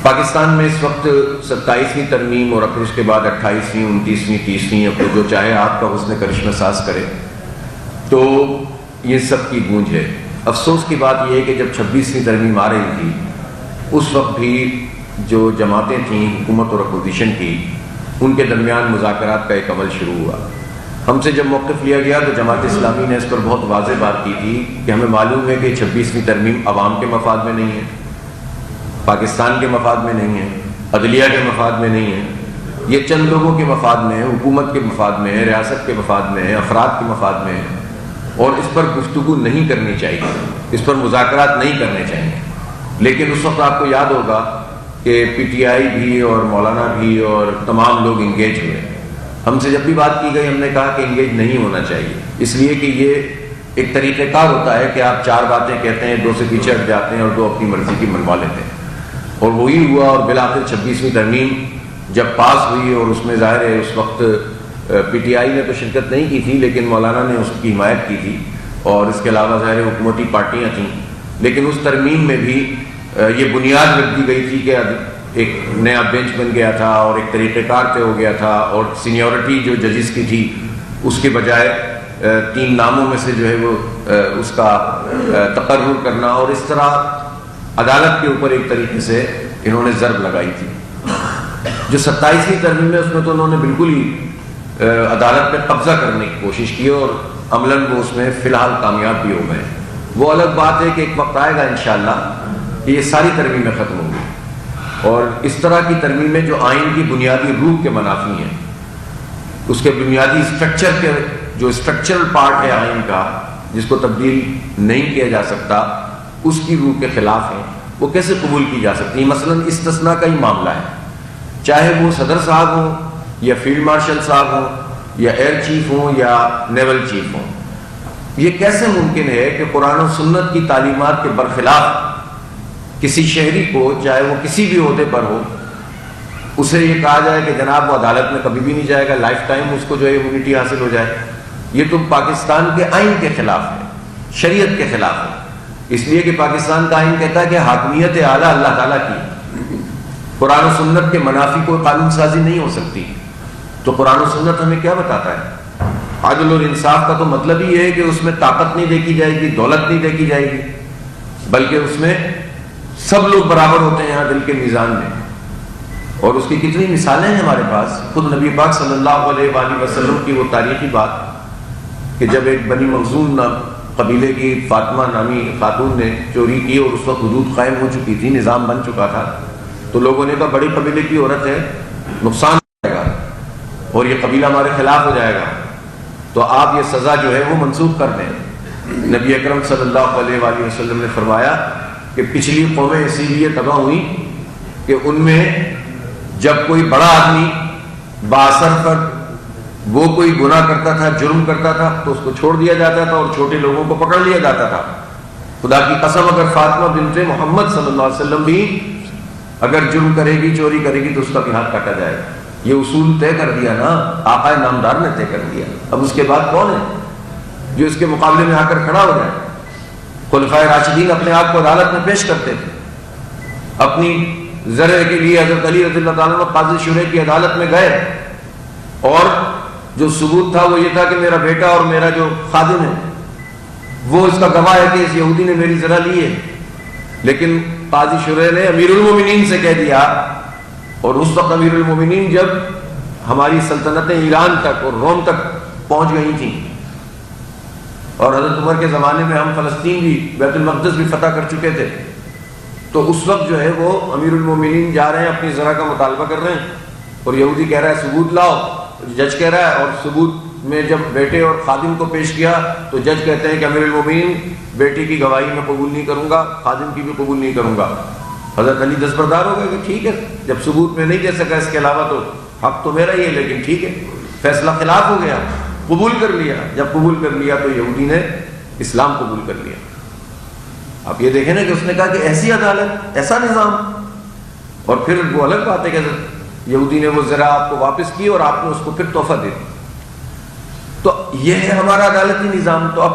پاکستان میں اس وقت 27ویں ترمیم اور پھر اس کے بعد 28ویں 29ویں 30ویں اپنے جو چاہے آپ کا حسن کرشمہ ساز کرے، تو یہ سب کی گونج ہے۔ افسوس کی بات یہ ہے کہ جب 26ویں ترمیم آ رہی تھی اس وقت بھی جو جماعتیں تھیں حکومت اور اپوزیشن کی، ان کے درمیان مذاکرات کا ایک عمل شروع ہوا۔ ہم سے جب موقف لیا گیا تو جماعت اسلامی نے اس پر بہت واضح بات کی تھی کہ ہمیں معلوم ہے کہ 26ویں ترمیم عوام کے مفاد میں نہیں ہے، پاکستان کے مفاد میں نہیں ہے، عدلیہ کے مفاد میں نہیں ہے، یہ چند لوگوں کے مفاد میں ہے، حکومت کے مفاد میں ہے، ریاست کے مفاد میں ہے، افراد کے مفاد میں ہے، اور اس پر گفتگو نہیں کرنی چاہیے، اس پر مذاکرات نہیں کرنے چاہیے۔ لیکن اس وقت آپ کو یاد ہوگا کہ پی ٹی آئی بھی اور مولانا بھی اور تمام لوگ انگیج ہوئے۔ ہم سے جب بھی بات کی گئی ہم نے کہا کہ انگیج نہیں ہونا چاہیے، اس لیے کہ یہ ایک طریقہ کار ہوتا ہے کہ آپ 4 باتیں کہتے ہیں، 2 سے پیچھے ہٹ جاتے ہیں اور 2 اپنی مرضی کی منوا لیتے ہیں، اور وہی ہوا۔ اور بالآخر 26ویں ترمیم جب پاس ہوئی، اور اس میں ظاہر ہے اس وقت پی ٹی آئی نے تو شرکت نہیں کی تھی لیکن مولانا نے اس کی حمایت کی تھی، اور اس کے علاوہ ظاہر حکومتی پارٹیاں تھیں، لیکن اس ترمیم میں بھی یہ بنیاد رکھ دی گئی تھی کہ ایک نیا بینچ بن گیا تھا اور ایک طریقہ کار طے ہو گیا تھا، اور سینیورٹی جو ججز کی تھی اس کے بجائے 3 ناموں میں سے جو ہے وہ اس کا تقرر کرنا، اور اس طرح عدالت کے اوپر ایک طریقے سے انہوں نے ضرب لگائی تھی۔ جو 27ویں ترمیم ہے اس میں تو انہوں نے بالکل ہی عدالت پہ قبضہ کرنے کی کوشش کی، اور عملاً وہ اس میں فی الحال کامیاب بھی ہو گئے۔ وہ الگ بات ہے کہ ایک وقت آئے گا انشاءاللہ کہ یہ ساری ترمیمیں ختم ہوں گی، اور اس طرح کی ترمیمیں جو آئین کی بنیادی روح کے منافی ہیں، اس کے بنیادی اسٹرکچر کے جو اسٹرکچرل پارٹ ہے آئین کا جس کو تبدیل نہیں کیا جا سکتا، اس کی روح کے خلاف ہیں، وہ کیسے قبول کی جا سکتی ہیں؟ مثلاً استثناء کا ہی معاملہ ہے، چاہے وہ صدر صاحب ہوں یا فیلڈ مارشل صاحب ہوں یا ایئر چیف ہوں یا نیول چیف ہوں، یہ کیسے ممکن ہے کہ قرآن و سنت کی تعلیمات کے برخلاف کسی شہری کو، چاہے وہ کسی بھی عہدے پر ہو، اسے یہ کہا جائے کہ جناب وہ عدالت میں کبھی بھی نہیں جائے گا، لائف ٹائم اس کو جو ہے امیونٹی حاصل ہو جائے؟ یہ تو پاکستان کے آئین کے خلاف ہے، شریعت کے خلاف ہے، اس لیے کہ پاکستان کا آئین کہتا ہے کہ حاکمیت اعلیٰ اللہ تعالیٰ کی، قرآن و سنت کے منافی کوئی قانون سازی نہیں ہو سکتی۔ تو قرآن و سنت ہمیں کیا بتاتا ہے؟ عدل اور انصاف کا تو مطلب ہی ہے کہ اس میں طاقت نہیں دیکھی جائے گی، دولت نہیں دیکھی جائے گی، بلکہ اس میں سب لوگ برابر ہوتے ہیں عدل کے میزان میں۔ اور اس کی کتنی مثالیں ہیں ہمارے پاس، خود نبی پاک صلی اللہ علیہ وآلہ وسلم کی وہ تاریخی بات کہ جب ایک بنی مخزوم قبیلے کی فاطمہ نامی خاتون نے چوری کی، اور اس وقت حدود قائم ہو چکی تھی، نظام بن چکا تھا، تو لوگوں نے کہا بڑی قبیلے کی عورت ہے، نقصان ہو جائے گا اور یہ قبیلہ ہمارے خلاف ہو جائے گا، تو آپ یہ سزا جو ہے وہ منسوخ کر دیں۔ نبی اکرم صلی اللہ علیہ وآلہ وسلم نے فرمایا کہ پچھلی قومیں اسی لیے تباہ ہوئیں کہ ان میں جب کوئی بڑا آدمی بااثر پر وہ کوئی گناہ کرتا تھا، جرم کرتا تھا، تو اس کو چھوڑ دیا جاتا تھا اور چھوٹے لوگوں کو پکڑ لیا جاتا تھا۔ خدا کی قسم اگر فاطمہ بنت محمد صلی اللہ علیہ وسلم بھی اگر جرم کرے گی، چوری کرے گی، تو اس کا بھی ہاتھ کاٹا جائے گا۔ یہ اصول طے کر دیا نا، آقا نامدار نے طے کر دیا، اب اس کے بعد کون ہے جو اس کے مقابلے میں آ کر کھڑا ہو جائے؟ خلفائے راشدین اپنے آپ کو عدالت میں پیش کرتے تھے، اپنی زرع کے لیے حضرت علی رضی اللہ تعالیٰ عنہ قاضی شورے کی عدالت میں گئے، اور جو ثبوت تھا وہ یہ تھا کہ میرا بیٹا اور میرا جو خادم ہے وہ اس کا گواہ ہے کہ اس یہودی نے میری زرع لی ہے، لیکن قاضی شورے نے امیر المومنین سے کہہ دیا، اور اس وقت امیر المومنین جب ہماری سلطنتیں ایران تک اور روم تک پہنچ گئی تھیں، اور حضرت عمر کے زمانے میں ہم فلسطین بھی، بیت المقدس بھی فتح کر چکے تھے، تو اس وقت جو ہے وہ امیر المومنین جا رہے ہیں اپنی زرع کا مطالبہ کر رہے ہیں، اور یہودی کہہ رہا ہے ثبوت لاؤ، جج کہہ رہا ہے، اور ثبوت میں جب بیٹے اور خادم کو پیش کیا تو جج کہتے ہیں کہ امیر المومنین بیٹے کی گواہی میں قبول نہیں کروں گا، خادم کی بھی قبول نہیں کروں گا۔ حضرت علی دستبردار ہو گئے کہ ٹھیک ہے، جب ثبوت میں نہیں دے سکا اس کے علاوہ تو حق تو میرا ہی ہے، لیکن ٹھیک ہے، فیصلہ خلاف ہو گیا، قبول کر لیا۔ جب قبول کر لیا تو یہودی نے اسلام قبول کر لیا۔ اب یہ دیکھیں نا کہ اس نے کہا کہ ایسی عدالت، ایسا نظام، اور پھر وہ الگ بات ہے کہ یہودی نے وہ ذرا آپ کو واپس کی اور آپ نے اس کو پھر تحفہ دے دی۔ تو یہ ہے ہمارا عدالتی نظام۔ تو اب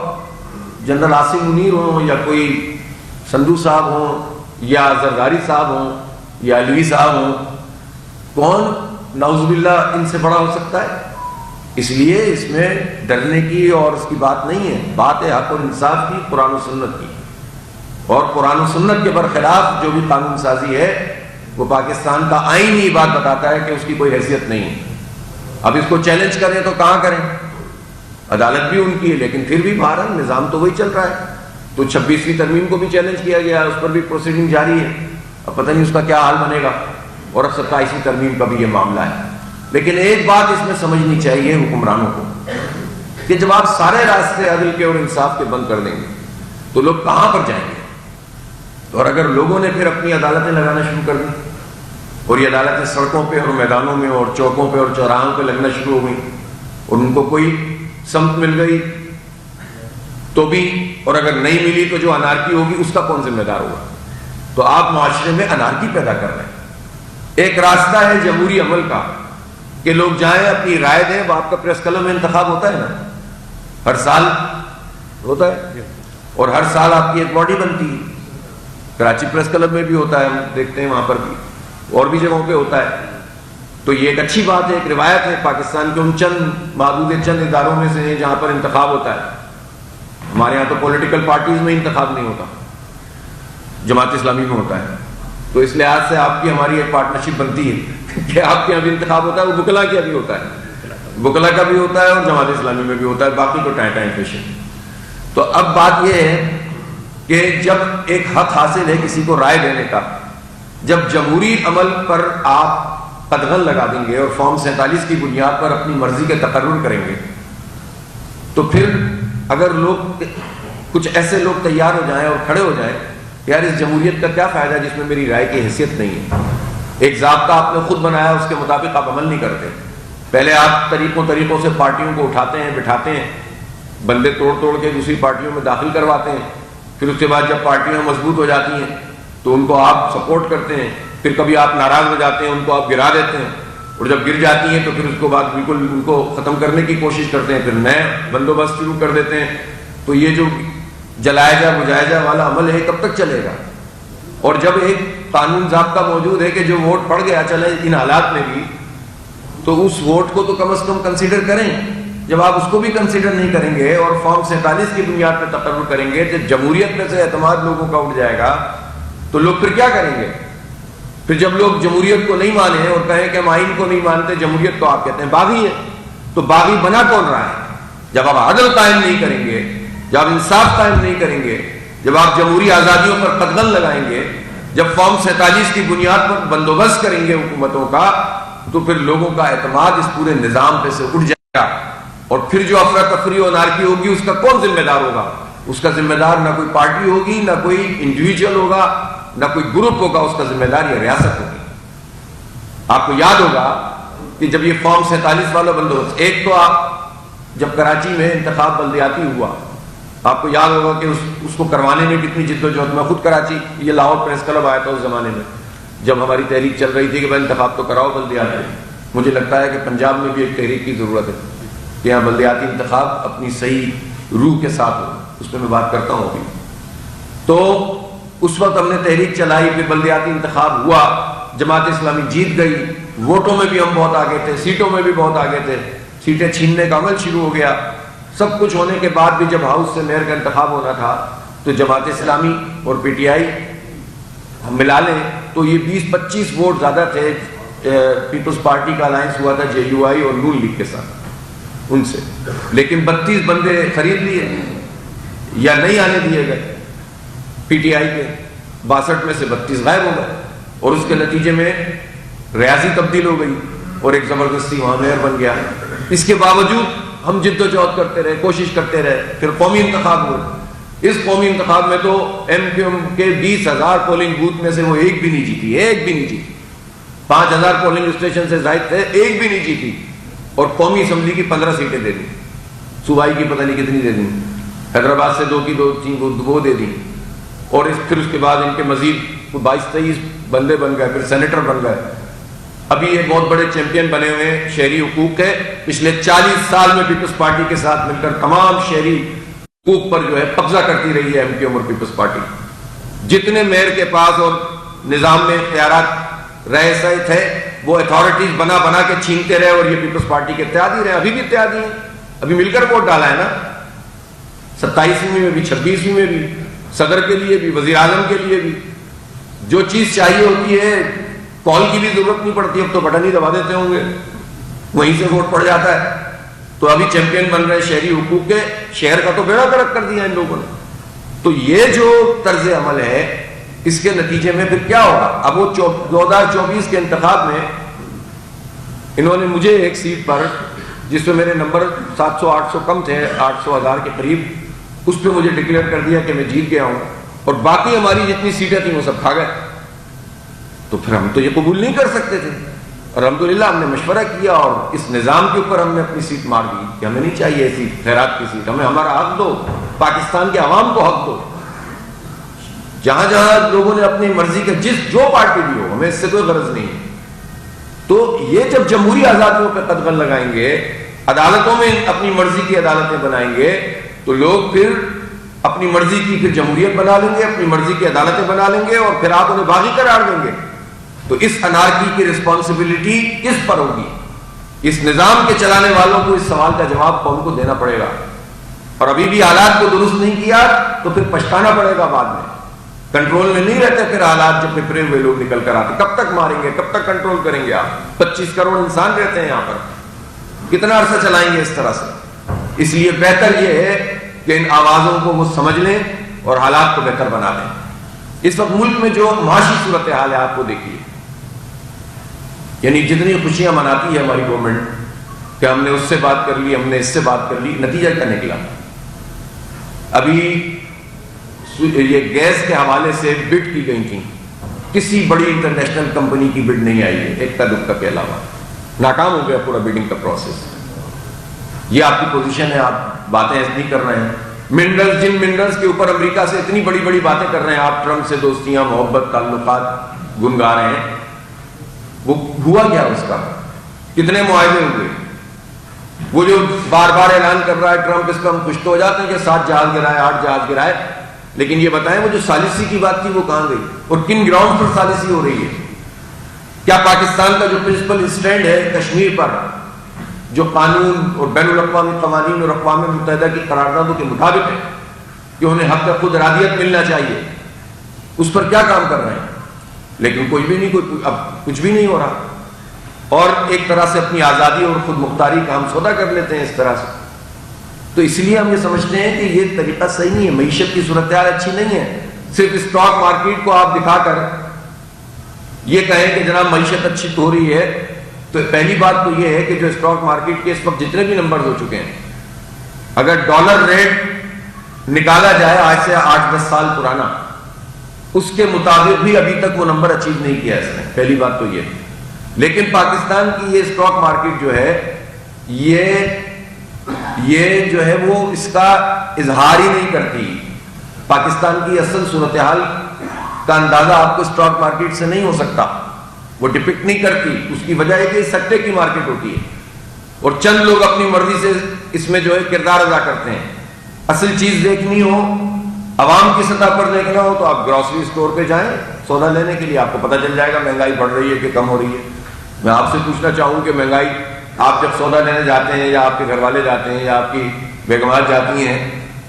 جنرل عاصم منیر ہوں یا کوئی سندھو صاحب ہوں یا زرداری صاحب ہوں یا علوی صاحب ہوں، کون نعوذ باللہ ان سے بڑا ہو سکتا ہے؟ اس لیے اس میں ڈرنے کی اور اس کی بات نہیں ہے، بات ہے حق اور انصاف کی، قرآن و سنت کی. اور قرآن و سنت کے برخلاف جو بھی قانون سازی ہے وہ پاکستان کا آئین ہی بات بتاتا ہے کہ اس کی کوئی حیثیت نہیں ہے. اب اس کو چیلنج کریں تو کہاں کریں؟ عدالت بھی ان کی ہے، لیکن پھر بھی بہرحال نظام تو وہی چل رہا ہے. تو 26ویں ترمیم کو بھی چیلنج کیا گیا ہے، اس پر بھی پروسیڈنگ جاری ہے. اب پتہ نہیں اس کا کیا حال بنے گا. اور اب 27ویں ترمیم کا بھی یہ معاملہ ہے. لیکن ایک بات اس میں سمجھنی چاہیے حکمرانوں کو کہ جب آپ سارے راستے عدل کے اور انصاف کے بند کر دیں گے تو لوگ کہاں پر جائیں گے؟ اور اگر لوگوں نے پھر اپنی عدالتیں لگانا شروع کر دی اور یہ عدالتیں سڑکوں پہ اور میدانوں میں اور چوکوں پہ اور چوراہوں پہ لگنا شروع ہو گئی اور ان کو کوئی سمت مل گئی تو بھی، اور اگر نہیں ملی تو جو انارکی ہوگی اس کا کون ذمہ دار ہوگا؟ تو آپ معاشرے میں انارکی پیدا کر رہے ہیں. ایک راستہ ہے جمہوری عمل کا کہ لوگ جائیں اپنی رائے دیں. آپ کا پریس کلب میں انتخاب ہوتا ہے نا، ہر سال ہوتا ہے، اور ہر سال آپ کی ایک باڈی بنتی ہے. کراچی پریس کلب میں بھی ہوتا ہے، ہم دیکھتے ہیں وہاں پر بھی، اور بھی جگہوں پہ ہوتا ہے. تو یہ ایک اچھی بات ہے، ایک روایت ہے پاکستان کے ان چند معدود چند اداروں میں سے ہے جہاں پر انتخاب ہوتا ہے. ہمارے یہاں تو پولیٹیکل پارٹیز میں انتخاب نہیں ہوتا، جماعت اسلامی میں ہوتا ہے. تو اس لحاظ سے آپ کی ہماری ایک پارٹنرشپ بنتی ہے کہ آپ کے یہاں بھی انتخاب ہوتا ہے، وہ بکلا کا بھی ہوتا ہے، بکلا کا بھی ہوتا ہے اور جماعت اسلامی میں بھی ہوتا ہے، باقی تو ٹائم ٹائم فیشن. تو اب بات یہ ہے کہ جب ایک حق حاصل ہے کسی کو رائے دینے کا، جب جمہوری عمل پر آپ قدغن لگا دیں گے اور فارم 47 کی بنیاد پر اپنی مرضی کے تقرر کریں گے تو پھر اگر لوگ کچھ ایسے لوگ تیار ہو جائیں اور کھڑے ہو جائیں یار اس جمہوریت کا کیا فائدہ جس میں میری رائے کی حیثیت نہیں ہے. ایک ضابطہ آپ نے خود بنایا، اس کے مطابق آپ عمل نہیں کرتے. پہلے آپ طریقوں سے پارٹیوں کو اٹھاتے ہیں، بٹھاتے ہیں، بندے توڑ کے دوسری پارٹیوں میں داخل کرواتے ہیں. پھر اس کے بعد جب پارٹیاں مضبوط ہو جاتی ہیں تو ان کو آپ سپورٹ کرتے ہیں. پھر کبھی آپ ناراض ہو جاتے ہیں، ان کو آپ گرا دیتے ہیں، اور جب گر جاتی ہیں تو پھر اس کو بعد بالکل ان کو ختم کرنے کی کوشش کرتے ہیں، پھر نئے بندوبست شروع کر دیتے ہیں. تو یہ جو جلایا جا بجایا جا والا عمل ہے کب تک چلے گا؟ اور جب ایک قانون ضابطہ موجود ہے کہ جو ووٹ پڑ گیا چلے ان حالات میں بھی، تو اس ووٹ کو تو کم از کم کنسیڈر کریں. جب آپ اس کو بھی کنسیڈر نہیں کریں گے اور فارم 47 کی بنیاد پہ تقرر کریں گے، جب جمہوریت میں سے اعتماد لوگوں کا اٹھ جائے گا تو لوگ پھر کیا کریں گے؟ پھر جب لوگ جمہوریت کو نہیں مانیں اور کہیں کہ ہم آئین کو نہیں مانتے، جمہوریت کو آپ کہتے ہیں باغی ہے، تو باغی بنا کون رہا ہے؟ جب آپ عدل قائم نہیں کریں گے، جب آپ انصاف قائم نہیں کریں گے، جب آپ جمہوری آزادیوں پر قدغن لگائیں گے، جب فارم 47 کی بنیاد پر بندوبست کریں گے حکومتوں کا، تو پھر لوگوں کا اعتماد اس پورے نظام پہ سے اٹھ جائے گا. اور پھر جو افراتفری و انارکی ہوگی اس کا کون ذمہ دار ہوگا؟ اس کا ذمہ دار نہ کوئی پارٹی ہوگی، نہ کوئی انڈیویجول ہوگا، نہ کوئی گروپ ہوگا. اس کا ذمہ دار یہ ریاست ہوگی. آپ کو یاد ہوگا کہ جب یہ فارم 47 والا بندوبست، ایک تو آپ جب کراچی میں انتخاب بلدیاتی ہوا، آپ کو یاد ہوگا کہ اس کو کروانے میں کتنی جدوجہد. میں خود کراچی، یہ لاہور پریس کلب آیا تھا اس زمانے میں جب ہماری تحریک چل رہی تھی کہ بھائی انتخاب تو کراؤ بلدیاتی. مجھے لگتا ہے کہ پنجاب میں بھی ایک تحریک کی ضرورت ہے کہ یہاں بلدیاتی انتخاب اپنی صحیح روح کے ساتھ ہو. اس پہ میں بات کرتا ہوں ابھی. تو اس وقت ہم نے تحریک چلائی، پھر بلدیاتی انتخاب ہوا، جماعت اسلامی جیت گئی، ووٹوں میں بھی ہم بہت آگے تھے، سیٹوں میں بھی بہت آگے تھے، سیٹیں چھیننے کا عمل شروع ہو گیا. سب کچھ ہونے کے بعد بھی جب ہاؤس سے میئر کا انتخاب ہونا تھا تو جماعت اسلامی اور پی ٹی آئی ہم ملا لیں تو یہ 20-25 ووٹ زیادہ تھے. پیپلز پارٹی کا الائنس ہوا تھا جے یو آئی اور نون لیگ کے ساتھ ان سے، لیکن 32 بندے خرید لیے یا نہیں آنے دیے گئے. پی ٹی آئی کے 62 میں سے 32 غائب ہو گئے اور اس کے نتیجے میں ریاضی تبدیل ہو گئی اور ایک زبردستی وہاں میئر بن گیا. اس کے باوجود ہم جد و جہد کرتے رہے، کوشش کرتے رہے. پھر قومی انتخاب ہوئے. اس قومی انتخاب میں تو ایم کیو ایم کے 20,000 پولنگ بوتھ میں سے وہ ایک بھی نہیں جیتی، ایک بھی نہیں جیتی. 5,000 پولنگ اسٹیشن سے زائد تھے، ایک بھی نہیں جیتی. اور قومی اسمبلی کی 15 سیٹیں دے دی، صوبائی کی پتہ نہیں کتنی دے دی، حیدرآباد سے 2 کی 2 وہ دے دی. اور پھر اس کے بعد ان کے مزید 22-23 بندے بن گئے، پھر سینیٹر بن گئے. ابھی یہ بہت بڑے چیمپئن بنے ہوئے ہیں شہری حقوق کے. پچھلے 40 سال میں پیپلز پارٹی کے ساتھ مل کر تمام شہری حقوق پر جو ہے قبضہ کرتی رہی ہے ایم کیو ایم اور پیپلز پارٹی. جتنے میئر کے پاس اور نظام میں اختیارات رہے صحیح تھے، وہ اتھارٹیز بنا بنا کے چھینتے رہے، اور یہ پیپلز پارٹی کے اتحادی رہے، ابھی بھی اتحادی ہیں، ابھی مل کر ووٹ ڈالا ہے نا، 27ویں میں بھی 26ویں میں بھی، صدر کے لیے بھی، وزیر اعظم کے لیے بھی، جو چیز چاہیے ہوتی ہے کال کی بھی ضرورت نہیں پڑتی، اب تو بٹن ہی دبا دیتے ہوں گے، وہیں سے ووٹ پڑ جاتا ہے۔ تو ابھی چیمپئن بن رہے شہری حقوق کے، شہر کا تو بیڑا غرق کر دیا ان لوگوں نے۔ تو یہ جو طرز عمل ہے، اس کے نتیجے میں پھر کیا ہوگا؟ اب وہ 2024 کے انتخاب میں انہوں نے مجھے ایک سیٹ پر، جس میں میرے نمبر 700-800 کم تھے، 800,000 کے قریب، اس پہ مجھے ڈکلیئر کر دیا کہ میں جیت گیا ہوں، اور باقی ہماری جتنی سیٹیں تھیں وہ سب کھا گئے۔ تو پھر ہم تو یہ قبول نہیں کر سکتے تھے، اور الحمدللہ ہم نے مشورہ کیا، اور اس نظام کے اوپر ہم نے اپنی سیٹ مار دی کہ ہمیں نہیں چاہیے ایسی خیرات کی سیٹ، ہمیں ہمارا حق دو، پاکستان کے عوام کو حق دو۔ جہاں جہاں لوگوں نے اپنی مرضی کے، جو پارٹی بھی ہو، ہمیں اس سے کوئی غرض نہیں ہے۔ تو یہ جب جمہوری آزادیوں پہ قدغن لگائیں گے، عدالتوں میں اپنی مرضی کی عدالتیں بنائیں گے، تو لوگ پھر اپنی مرضی کی پھر جمہوریت بنا لیں گے، اپنی مرضی کی عدالتیں بنا لیں گے، اور پھر آپ انہیں باغی قرار دیں گے۔ تو اس انارکی کی رسپانسبلٹی کس پر ہوگی؟ اس نظام کے چلانے والوں کو اس سوال کا جواب قوم کو دینا پڑے گا، اور ابھی بھی حالات کو درست نہیں کیا تو پھر پچھتانا پڑے گا بعد میں۔ کنٹرول میں نہیں رہتے پھر حالات، جب پھرے ہوئے لوگ نکل کر آتے، کب تک ماریں گے، کب تک کنٹرول کریں گے آپ؟ 25 کروڑ انسان رہتے ہیں یہاں پر، کتنا عرصہ چلائیں گے اس طرح سے؟ اس لیے بہتر یہ ہے کہ ان آوازوں کو وہ سمجھ لیں اور حالات کو بہتر بنا لیں۔ اس وقت ملک میں جو معاشی صورتحال ہے آپ کو دیکھیے، یعنی جتنی خوشیاں مناتی ہے ہماری گورنمنٹ کہ ہم نے اس سے بات کر لی، ہم نے اس سے بات کر لی، نتیجہ کیا نکلا؟ ابھی یہ گیس کے حوالے سے بڈ کی گئی تھی، کسی بڑی انٹرنیشنل کمپنی کی بڈ نہیں آئی ہے ایک کا دکا کے علاوہ، ناکام ہو گیا پورا بڈنگ کا پروسیس۔ یہ آپ کی پوزیشن ہے، آپ باتیں ایسے نہیں کر رہے ہیں۔ منرلز، جن منرلز کے اوپر امریکہ سے اتنی بڑی بڑی باتیں کر رہے ہیں آپ، ٹرمپ سے دوستیاں، محبت، تعلقات گنگا رہے ہیں، وہ ہوا کیا اس کا؟ کتنے معاہدے ہوئے؟ وہ جو بار بار اعلان کر رہا ہے ٹرمپ، اس کا ہم خوش تو ہو جاتے ہیں کہ 7 جہاز گرائے، 8 جہاز گرائے، لیکن یہ بتائیں وہ جو ثالثی کی بات تھی وہ کہاں گئی، اور کن گراؤنڈ پر ثالثی ہو رہی ہے؟ کیا پاکستان کا جو پرنسپل اسٹینڈ ہے کشمیر پر، جو قانون اور بین الاقوامی قوانین اور اقوام متحدہ کی قراردادوں کے مطابق ہے کہ انہیں حق خود ارادیت ملنا چاہیے، اس پر کیا کام کر رہے ہیں؟ لیکن کوئی بھی نہیں، کوئی اب کچھ بھی نہیں ہو رہا، اور ایک طرح سے اپنی آزادی اور خود مختاری کا ہم سودا کر لیتے ہیں اس طرح سے۔ تو اس لیے ہم یہ سمجھتے ہیں کہ یہ طریقہ صحیح نہیں ہے، معیشت کی صورتحال اچھی نہیں ہے۔ صرف اسٹاک مارکیٹ کو آپ دکھا کر یہ کہیں کہ جناب معیشت اچھی ہو رہی ہے، تو پہلی بات تو یہ ہے کہ جو اسٹاک مارکیٹ کے اس وقت جتنے بھی نمبر ہو چکے ہیں، اگر ڈالر ریٹ نکالا جائے آج سے 8-10 سال پرانا، اس کے مطابق بھی ابھی تک وہ نمبر اچیو نہیں کیا اس نے، پہلی بات تو یہ۔ لیکن پاکستان کی یہ اسٹاک مارکیٹ جو ہے، یہ جو ہے وہ اس کا اظہار ہی نہیں کرتی۔ پاکستان کی اصل صورتحال کا اندازہ آپ کو اسٹاک مارکیٹ سے نہیں ہو سکتا، وہ ڈپکٹ نہیں کرتی۔ اس کی وجہ ہے کہ سٹے کی مارکیٹ ہوتی ہے، اور چند لوگ اپنی مرضی سے اس میں جو ہے کردار ادا کرتے ہیں۔ اصل چیز دیکھنی ہو، عوام کی سطح پر دیکھنا ہو، تو آپ گروسری اسٹور پہ جائیں سودا لینے کے لیے، آپ کو پتہ چل جائے گا مہنگائی بڑھ رہی ہے کہ کم ہو رہی ہے۔ میں آپ سے پوچھنا چاہوں کہ مہنگائی، آپ جب سودا لینے جاتے ہیں، یا آپ کے گھر والے جاتے ہیں، یا آپ کی بیگمات جاتی ہیں،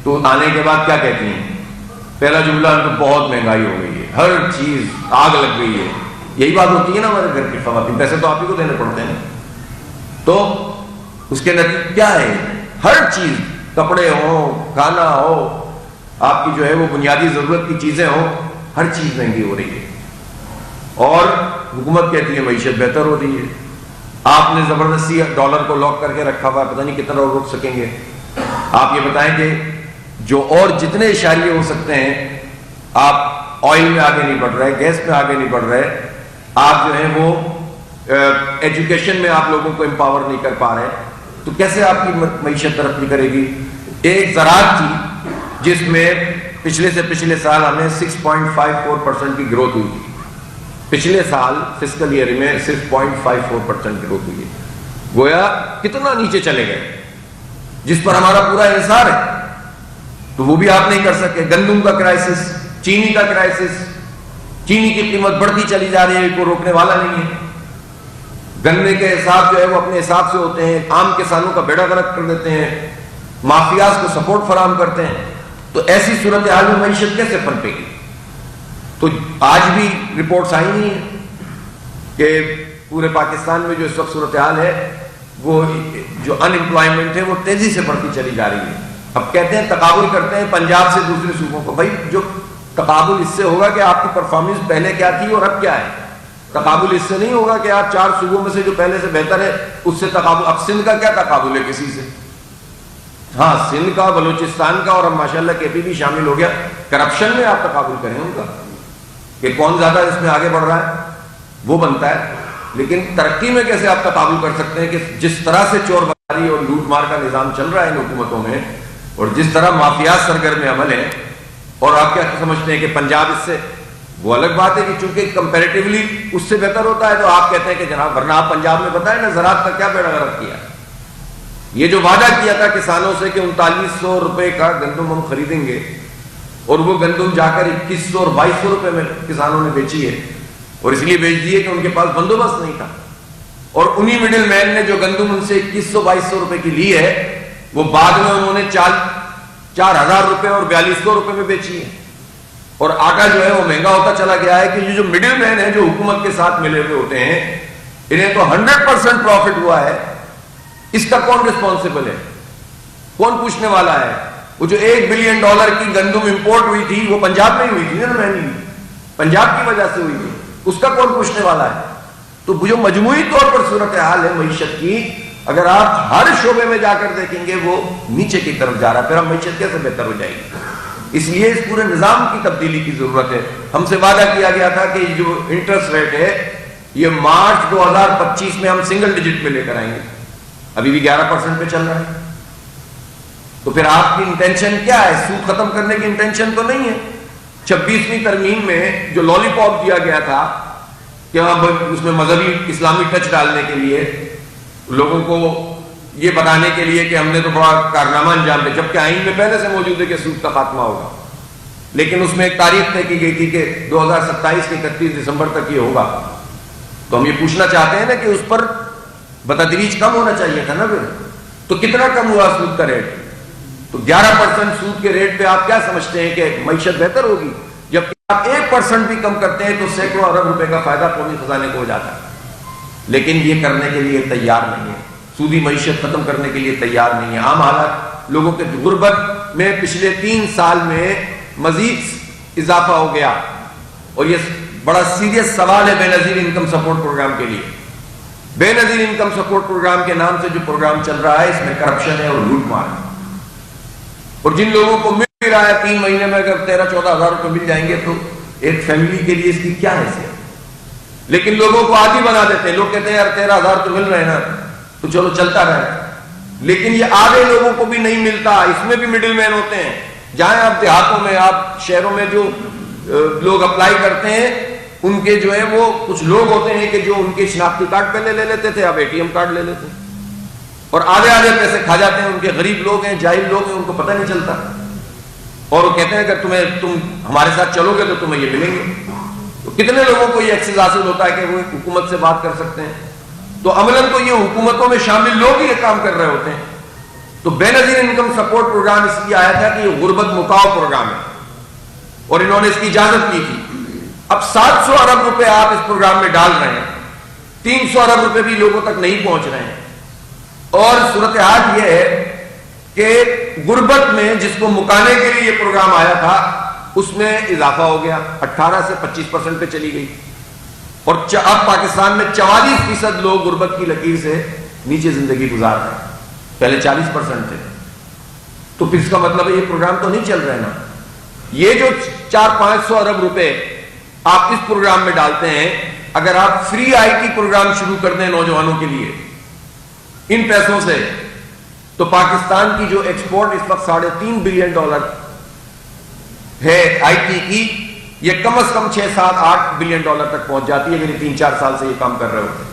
تو آنے کے بعد کیا کہتی ہیں؟ پہلا جملہ ان کو بہت مہنگائی ہو گئی ہے، ہر چیز آگ لگ گئی ہے۔ یہی بات ہوتی ہے نا ہمارے گھر کی خواتین، پیسے تو آپ ہی کو دینے پڑتے ہیں، تو اس کے نتیجے کیا ہے؟ ہر چیز، کپڑے ہوں، کھانا ہو، آپ کی جو ہے وہ بنیادی ضرورت کی چیزیں ہوں، ہر چیز مہنگی ہو رہی ہے، اور حکومت کہتی ہے معیشت بہتر ہو رہی ہے۔ آپ نے زبردستی ڈالر کو لاک کر کے رکھا ہوا ہے، پتہ نہیں کتنا روک سکیں گے۔ آپ یہ بتائیں کہ جو اور جتنے اشاریے ہو سکتے ہیں، آپ آئل میں آگے نہیں بڑھ رہے، گیس میں آگے نہیں بڑھ رہے، آپ جو ہیں وہ ایجوکیشن میں آپ لوگوں کو امپاور نہیں کر پا رہے، تو کیسے آپ کی معیشت ترقی کرے گی؟ ایک زراعت تھی جس میں پچھلے سے پچھلے سال ہمیں 6.54% کی گروتھ ہوئی تھی، پچھلے سال فسکل ایئر میں صرف 0.54% گروتھ ہوئی ہے، گویا کتنا نیچے چلے گئے، جس پر ہمارا پورا انحصار ہے، تو وہ بھی آپ نہیں کر سکے۔ گندم کا کرائسس، چینی کا کرائسس، چینی کی قیمت بڑھتی چلی جا رہی ہے، کوئی روکنے والا نہیں ہے، گنے کے حساب جو ہے وہ اپنے حساب سے ہوتے ہیں، عام کسانوں کا بیڑا غرق کر دیتے ہیں، مافیاز کو سپورٹ فراہم کرتے ہیں. تو ایسی صورتحال میں معیشت کیسے پنپے گی؟ تو آج بھی رپورٹس آئی نہیں ہیں کہ پورے پاکستان میں جو اس وقت صورتحال ہے وہ جو ان امپلائمنٹ ہے وہ تیزی سے بڑھتی چلی جا رہی ہے. اب کہتے ہیں تقابل کرتے ہیں پنجاب سے دوسرے صوبوں کو. بھائی جو تقابل اس سے ہوگا کہ آپ کی پرفارمنس پہلے کیا تھی اور اب کیا ہے. تقابل اس سے نہیں ہوگا کہ آپ 4 صوبوں میں سے جو پہلے سے بہتر ہے اس سے تقابل. اب سندھ کا کیا تقابل ہے کسی سے؟ ہاں سندھ کا، بلوچستان کا، اور اب ماشاءاللہ کے پی بھی شامل ہو گیا. کرپشن میں آپ تقابل کریں ان کا کہ کون زیادہ اس میں آگے بڑھ رہا ہے وہ بنتا ہے. لیکن ترقی میں کیسے آپ تقابل کر سکتے ہیں کہ جس طرح سے چور بازاری اور لوٹ مار کا نظام چل رہا ہے ان حکومتوں میں، اور جس طرح مافیات سرگرم عمل ہے، اور آپ کیا سمجھتے ہیں کہ پنجاب اس سے؟ وہ الگ بات ہے کہ چونکہ کمپیریٹیولی اس سے بہتر ہوتا ہے تو آپ کہتے ہیں کہ جناب ورنہ آپ پنجاب میں بتائیں نا زراعت کا کیا بیڑا غرق کیا. یہ جو وعدہ کیا تھا کسانوں سے کہ 3900 روپے کا گندم ہم خریدیں گے، اور وہ گندم جا کر 2100 اور 2200 روپے میں کسانوں نے بیچی ہے، اور اس لیے بیچ دیے کہ ان کے پاس بندوبست نہیں تھا. اور انہی مڈل مین نے جو گندم ان سے 2100-2200 روپے کی لی ہے وہ بعد میں انہوں نے 4000 روپے اور 4200 روپے میں بیچی ہے. اور آٹا جو ہے وہ مہنگا ہوتا چلا گیا ہے کہ یہ جو مڈل مین ہے جو حکومت کے ساتھ ملے ہوئے ہوتے ہیں انہیں تو 100% پروفٹ ہوا ہے. اس کا کون ریسپانسبل ہے؟ کون پوچھنے والا ہے؟ وہ جو $1 بلین کی گندم امپورٹ ہوئی تھی وہ پنجاب میں ہی ہوئی تھی نا، مہنگی ہوئی پنجاب کی وجہ سے ہوئی تھی، اس کا کون پوچھنے والا ہے؟ تو جو مجموعی طور پر صورتحال ہے معیشت کی، اگر آپ ہر شعبے میں جا کر دیکھیں گے وہ نیچے کی طرف جا رہا ہے. پھر ہم معیشت کیسے بہتر ہو جائے گی؟ اس لیے اس پورے نظام کی تبدیلی کی ضرورت ہے. ہم سے وعدہ کیا گیا تھا کہ جو انٹرسٹ ریٹ ہے یہ مارچ 2025 میں ہم سنگل ڈیجٹ پہ لے کر آئیں گے. ابھی بھی 11% پہ چل رہا ہے. تو پھر آپ کی انٹینشن کیا ہے؟ سود ختم کرنے کی انٹینشن تو نہیں ہے. 26ویں ترمیم میں جو لالی پاپ دیا گیا تھا کہ اس میں مذہبی اسلامی ٹچ ڈالنے کے لیے، لوگوں کو یہ بتانے کے لیے کہ ہم نے تو بڑا کارنامہ انجام دیا، جبکہ آئین میں پہلے سے موجود ہے کہ سود کا خاتمہ ہوگا. لیکن اس میں ایک تاریخ طے کی گئی تھی کہ 2027 کے 31 دسمبر تک یہ ہوگا. تو ہم یہ پوچھنا چاہتے ہیں نا کہ اس پر بتدریج کم ہونا چاہیے تھا نا. پھر تو کتنا کم ہوا سود کا ریٹ؟ تو 11% سود کے ریٹ پہ آپ کیا سمجھتے ہیں کہ معیشت بہتر ہوگی؟ جبکہ آپ 1% بھی کم کرتے ہیں تو سینکڑوں ارب روپے کا فائدہ قومی خزانے کو ہو جاتا ہے. لیکن یہ کرنے کے لیے تیار نہیں ہے، سودی معیشت ختم کرنے کے لیے تیار نہیں ہے. عام حالات لوگوں کے غربت میں پچھلے 3 سال میں مزید اضافہ ہو گیا، اور یہ بڑا سیریس سوال ہے بے نظیر انکم سپورٹ پروگرام کے لیے. بے نظیر انکم سپورٹ پروگرام کے نام سے جو پروگرام چل رہا ہے اس میں کرپشن ہے اور لوٹ مار ہے. اور جن لوگوں کو مل رہا ہے 3 مہینے میں اگر 13-14 ہزار روپے مل جائیں گے تو ایک فیملی کے لیے اس کی کیا حیثیت؟ لیکن لوگوں کو عادی بنا دیتے ہیں. لوگ کہتے ہیں یار 13,000 تو مل رہے ہیں نا تو چلو چلتا رہے. لیکن یہ آدھے لوگوں کو بھی نہیں ملتا، اس میں بھی مڈل مین ہوتے ہیں. جہاں آپ دیہاتوں میں، آپ شہروں میں جو لوگ اپلائی کرتے ہیں ان کے جو ہے وہ کچھ لوگ ہوتے ہیں کہ جو ان کے شناختی کارڈ پہلے لے لیتے تھے، اب ATM کارڈ لے لیتے ہیں اور آدھے پیسے کھا جاتے ہیں. ان کے غریب لوگ ہیں، جاہل لوگ ہیں، ان کو پتہ نہیں چلتا. اور وہ کہتے ہیں کہ تم ہمارے ساتھ چلو گے تو تمہیں یہ ملیں گے. تو کتنے لوگوں کو یہ ایکسس حاصل ہوتا ہے کہ وہ حکومت سے بات کر سکتے ہیں؟ تو عملاً تو یہ حکومتوں میں شامل لوگ ہی یہ کام کر رہے ہوتے ہیں. تو بے نظیر انکم سپورٹ پروگرام اس لیے آیا تھا کہ یہ غربت مکاؤ پروگرام ہے اور انہوں نے اس کی اجازت کی تھی. اب 700 ارب روپے آپ اس پروگرام میں ڈال رہے ہیں، 300 ارب روپے بھی لوگوں تک نہیں پہنچ رہے ہیں. اور صورتحال یہ ہے کہ غربت میں جس کو مکانے کے لیے یہ پروگرام آیا تھا اس میں اضافہ ہو گیا، 18 سے 25% پہ چلی گئی. اور اب پاکستان میں 44% لوگ غربت کی لکیر سے نیچے زندگی گزار رہے ہیں، پہلے 40% تھے. تو پھر اس کا مطلب ہے یہ پروگرام تو نہیں چل رہے نا. یہ جو 400-500 ارب روپے آپ اس پروگرام میں ڈالتے ہیں، اگر آپ فری IT پروگرام شروع کر دیں نوجوانوں کے لیے ان پیسوں سے، تو پاکستان کی جو ایکسپورٹ اس وقت $3.5 بلین ہے IT کی، یہ کم از کم $6-7-8 بلین تک پہنچ جاتی ہے اگر یہ 3-4 سال سے یہ کام کر رہے ہوتے ہیں.